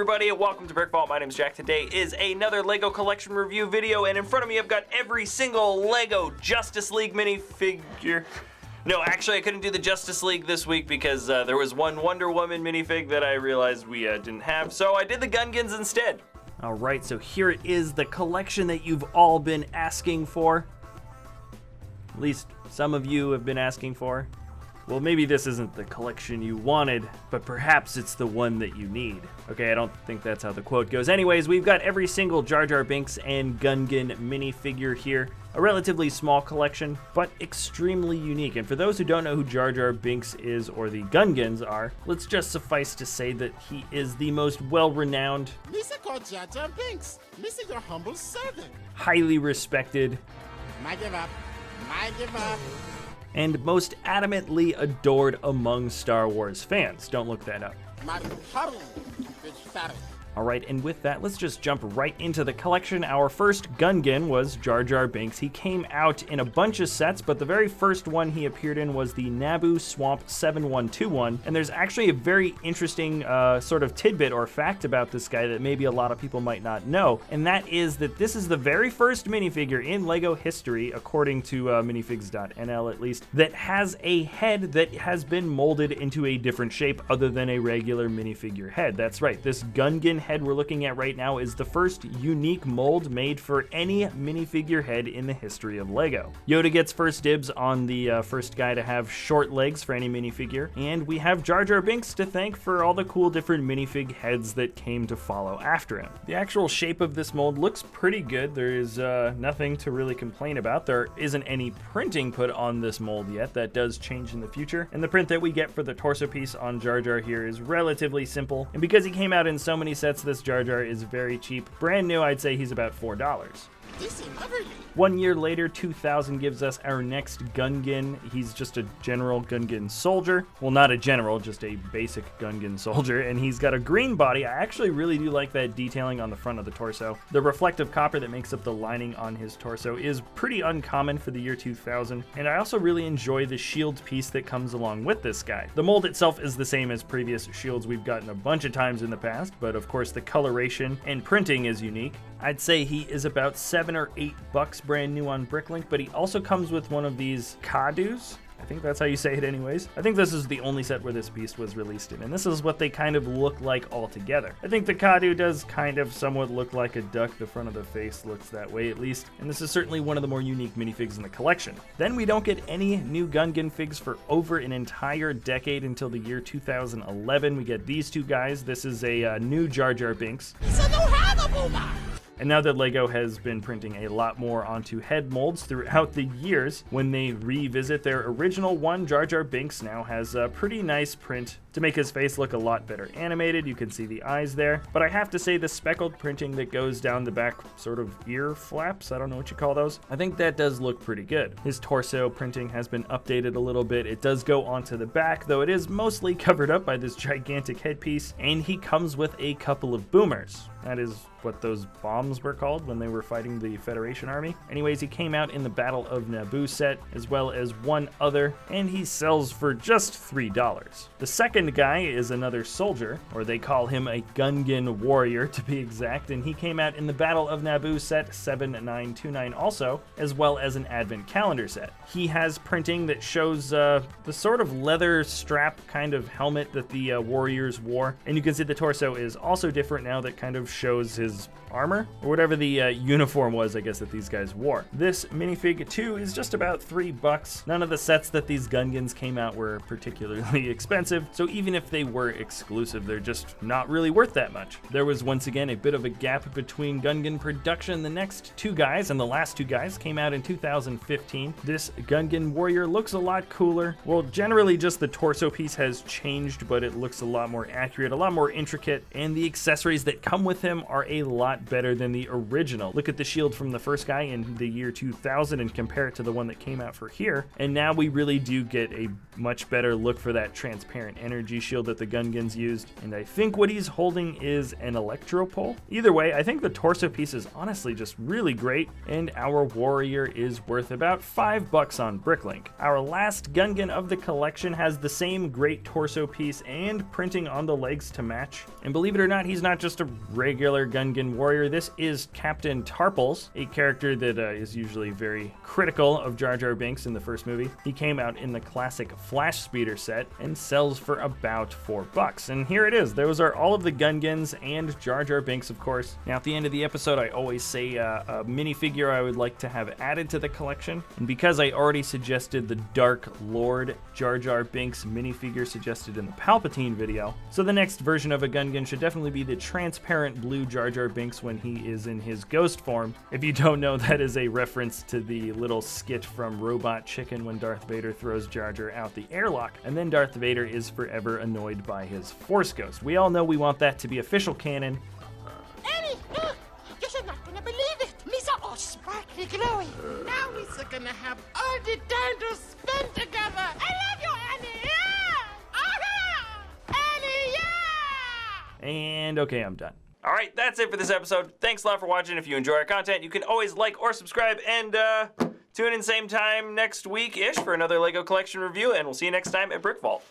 everybody, and welcome to BrickVault. My name is Jack. Today is another LEGO collection review video, and in front of me I've got every single LEGO Justice League minifigure. No, actually I couldn't do the Justice League this week because there was one Wonder Woman minifig that I realized we didn't have, so I did the Gungans instead. Alright, so here it is, the collection that you've all been asking for. At least some of you have been asking for. Well, maybe this isn't the collection you wanted, but perhaps it's the one that you need. Okay, I don't think that's how the quote goes. Anyways, we've got every single Jar Jar Binks and Gungan minifigure here. A relatively small collection, but extremely unique. And for those who don't know who Jar Jar Binks is or the Gungans are, let's just suffice to say that he is the most well-renowned, Lisa called Jar Jar Binks. Lisa, your humble servant. highly respected, My give up. My give up. and most adamantly adored among Star Wars fans. Don't look that up. My hurry, bitch fatty. Alright, and with that, let's just jump right into the collection. Our first Gungan was Jar Jar Binks. He came out in a bunch of sets, but the very first one he appeared in was the Naboo Swamp 7121, and there's actually a very interesting sort of tidbit or fact about this guy that maybe a lot of people might not know, and that is that this is the very first minifigure in LEGO history, according to minifigs.nl at least, that has a head that has been molded into a different shape other than a regular minifigure head. That's right, this Gungan head we're looking at right now is the first unique mold made for any minifigure head in the history of LEGO. Yoda gets first dibs on the first guy to have short legs for any minifigure, and we have Jar Jar Binks to thank for all the cool different minifig heads that came to follow after him. The actual shape of this mold looks pretty good. There is nothing to really complain about. There isn't any printing put on this mold yet. That does change in the future, and the print that we get for the torso piece on Jar Jar here is relatively simple, and because he came out in so many sets, this Jar Jar is very cheap. Brand new, I'd say he's about $4. This is lovely. 1 year later, 2000 gives us our next Gungan. He's just a general Gungan soldier. Well, not a general, just a basic Gungan soldier, and he's got a green body. I actually really do like that detailing on the front of the torso. The reflective copper that makes up the lining on his torso is pretty uncommon for the year 2000, and I also really enjoy the shield piece that comes along with this guy. The mold itself is the same as previous shields we've gotten a bunch of times in the past, but of course the coloration and printing is unique. I'd say he is about $7 or $8 brand new on Bricklink, but he also comes with one of these Kadus. I think that's how you say it anyways. I think this is the only set where this beast was released in, and this is what they kind of look like all together. I think the Kadu does kind of somewhat look like a duck. The front of the face looks that way at least, and this is certainly one of the more unique minifigs in the collection. Then we don't get any new Gungan figs for over an entire decade until the year 2011. We get these two guys. This is a new Jar Jar Binks. It's a new Hannibal. And now that LEGO has been printing a lot more onto head molds throughout the years, when they revisit their original one, Jar Jar Binks now has a pretty nice print to make his face look a lot better animated. You can see the eyes there. But I have to say the speckled printing that goes down the back sort of ear flaps, I don't know what you call those, I think that does look pretty good. His torso printing has been updated a little bit. It does go onto the back, though it is mostly covered up by this gigantic headpiece, and he comes with a couple of boomers. That is what those bombs were called when they were fighting the Federation army. Anyways, he came out in the Battle of Naboo set, as well as one other, and he sells for just $3. The second guy is another soldier, or they call him a Gungan Warrior to be exact, and he came out in the Battle of Naboo set 7929 also, as well as an Advent Calendar set. He has printing that shows the sort of leather strap kind of helmet that the warriors wore, and you can see the torso is also different now. That kind of shows his armor, or whatever the uniform was, I guess, that these guys wore. This minifig too is just about $3. None of the sets that these Gungans came out were particularly expensive, so even if they were exclusive, they're just not really worth that much. There was once again a bit of a gap between Gungan production. The next two guys and the last two guys came out in 2015. This Gungan Warrior looks a lot cooler. Well, generally just the torso piece has changed, but it looks a lot more accurate, a lot more intricate, and the accessories that come with him are a lot better than than the original. Look at the shield from the first guy in the year 2000 and compare it to the one that came out for here. And now we really do get a much better look for that transparent energy shield that the Gungans used. And I think what he's holding is an electro pole. Either way, I think the torso piece is honestly just really great, and our warrior is worth about $5 on Bricklink. Our last Gungan of the collection has the same great torso piece and printing on the legs to match. And believe it or not, he's not just a regular Gungan warrior. This is Captain Tarpals, a character that is usually very critical of Jar Jar Binks in the first movie. He came out in the classic Flash Speeder set and sells for about $4. And here it is. Those are all of the Gungans and Jar Jar Binks, of course. Now, at the end of the episode, I always say a minifigure I would like to have added to the collection. And because I already suggested the Dark Lord Jar Jar Binks minifigure suggested in the Palpatine video, so the next version of a Gungan should definitely be the transparent blue Jar Jar Binks when he is in his ghost form. If you don't know, that is a reference to the little skit from Robot Chicken when Darth Vader throws Jar Jar out the airlock, and then Darth Vader is forever annoyed by his Force Ghost. We all know we want that to be official canon. Annie, look! You're not gonna believe it! Me's are all sparkly glowy. Now we're gonna have all the time to spend together. I love you, Annie! Yeah! Aha! Annie, yeah! And okay, I'm done. All right, that's it for this episode. Thanks a lot for watching. If you enjoy our content, you can always like or subscribe, and tune in same time next week-ish for another LEGO collection review, and we'll see you next time at BrickVault.